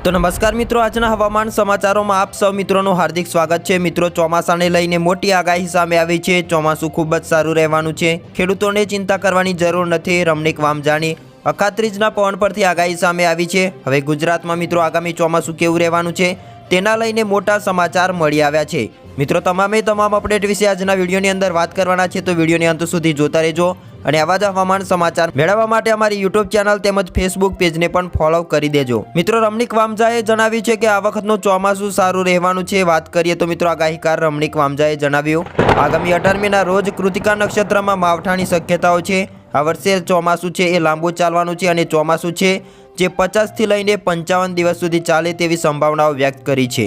तो नमस्कार मित्रों, आजना हवामान समाचारों में आप सौ मित्रों हार्दिक स्वागत है। मित्रों, ચોમાસાને લઈને મોટી આગાહી સામે આવી છે। ચોમાસું ખૂબ જ સારું રહેવાનું છે। ખેડૂતોને ચિંતા કરવાની જરૂર નથી। રમણીક વામજાની અખાત્રીજના પવન પરથી આગાહી સામે આવી છે। હવે ગુજરાતમાં મિત્રો આગામી ચોમાસું કેવું રહેવાનું છે તેના લઈને મોટા સમાચાર મળી આવ્યા છે। મિત્રો, તમામ અપડેટ વિશે આજના વિડીયોની અંદર વાત કરવાના છે, તો વિડીયોની અંત સુધી જોતા રહેજો અને આવા જ હવામાન સમાચાર મેળવવા માટે અમારી યુટ્યુબ ચેનલ તેમજ ફેસબુક પેજને પણ ફોલો કરી દેજો। મિત્રો, રમણીક વામજાએ જણાવ્યું છે કે આ વખતનું ચોમાસું સારું રહેવાનું છે। વાત કરીએ તો મિત્રો, આગાહીકાર રમણીક વામજાએ જણાવ્યું આગામી 18મીના રોજ કૃતિકા નક્ષત્રમાં માવઠાની શક્યતાઓ છે। આ વર્ષે ચોમાસું છે એ લાંબુ ચાલવાનું છે અને ચોમાસું છે જે 50થી લઈને 55 દિવસ સુધી ચાલે તેવી સંભાવનાઓ વ્યક્ત કરી છે।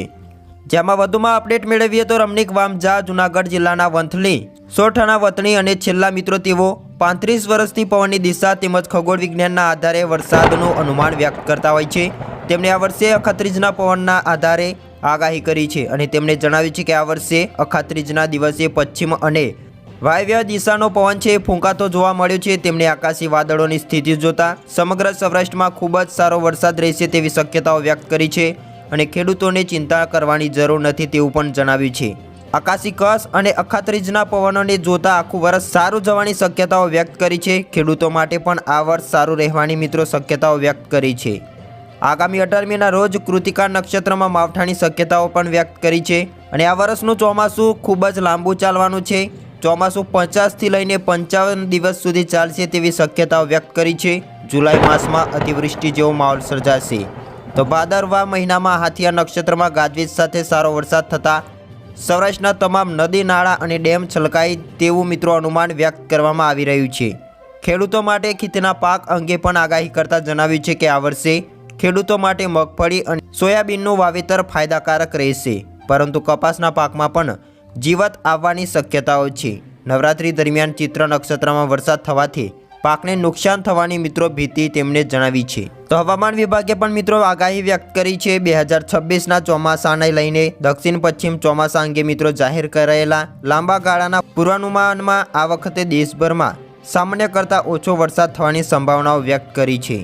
જેમાં વધુમાં અપડેટ મેળવીએ તો રમણીક વામજા જૂનાગઢ જિલ્લાના વંથલી સોઠાના વતની અને છેલ્લા મિત્રો તેઓ 35 વર્ષથી પવનની દિશા તેમજ ખગોળ વિજ્ઞાનના આધારે વરસાદનું અનુમાન વ્યક્ત કરતા હોય છે। તેમણે આ વર્ષે અખાત્રીજના પવનના આધારે આગાહી કરી છે અને તેમણે જણાવ્યું છે કે આ વર્ષે અખાત્રીજના દિવસે પશ્ચિમ અને વાયવ્ય દિશાનો પવન છે ફૂંકાતો જોવા મળ્યો છે। તેમણે આકાશી વાદળોની સ્થિતિ જોતા સમગ્ર સૌરાષ્ટ્રમાં ખૂબ જ સારો વરસાદ રહેશે તેવી શક્યતાઓ વ્યક્ત કરી છે અને ખેડૂતોને ચિંતા કરવાની જરૂર નથી તેવું પણ જણાવ્યું છે। આકાશી કસ અને અખાત્રીજના પવનોને જોતા આખું વર્ષ સારું જવાની શક્યતાઓ વ્યક્ત કરી છે। ખેડૂતો માટે પણ આ વર્ષ સારું રહેવાની મિત્રો શક્યતાઓ વ્યક્ત કરી છે। આગામી 18મીના રોજ કૃતિકા નક્ષત્રમાં માવઠાની શક્યતાઓ પણ વ્યક્ત કરી છે અને આ વર્ષનું ચોમાસું ખૂબ જ લાંબુ ચાલવાનું છે। ચોમાસું 50થી લઈને 55 દિવસ સુધી ચાલશે તેવી શક્યતાઓ વ્યક્ત કરી છે। જુલાઈ માસમાં અતિવૃષ્ટિ જેવો માહોલ સર્જાશે। તો ભાદરવા મહિનામાં હાથિયા નક્ષત્રમાં ગાજવીજ સાથે સારો વરસાદ થતાં સૌરાષ્ટ્રના તમામ નદી નાળા અને ડેમ છલકાય તેવું મિત્રો અનુમાન વ્યક્ત કરવામાં આવી રહ્યું છે। ખેડૂતો માટે ખેતીના પાક અંગે પણ આગાહી કરતા જણાવ્યું છે કે આ વર્ષે ખેડૂતો માટે મગફળી અને સોયાબીનનું વાવેતર ફાયદાકારક રહેશે, પરંતુ કપાસના પાકમાં પણ જીવત આવવાની શક્યતાઓ છે। નવરાત્રી દરમિયાન ચિત્ર નક્ષત્રમાં વરસાદ થવાથી પાકને નુકસાન થવાની મિત્રો ભીતિ તેમણે જણાવી છે। તો હવામાન વિભાગે પણ મિત્રો આગાહી વ્યક્ત કરી છે। 2026ના ચોમાસાને લઈને દક્ષિણ પશ્ચિમ ચોમાસા અંગે મિત્રો જાહેર કરાયેલા લાંબા ગાળાના પૂર્વાનુમાનમાં આ વખતે દેશભરમાં સામાન્ય કરતાં ઓછો વરસાદ થવાની સંભાવનાઓ વ્યક્ત કરી છે।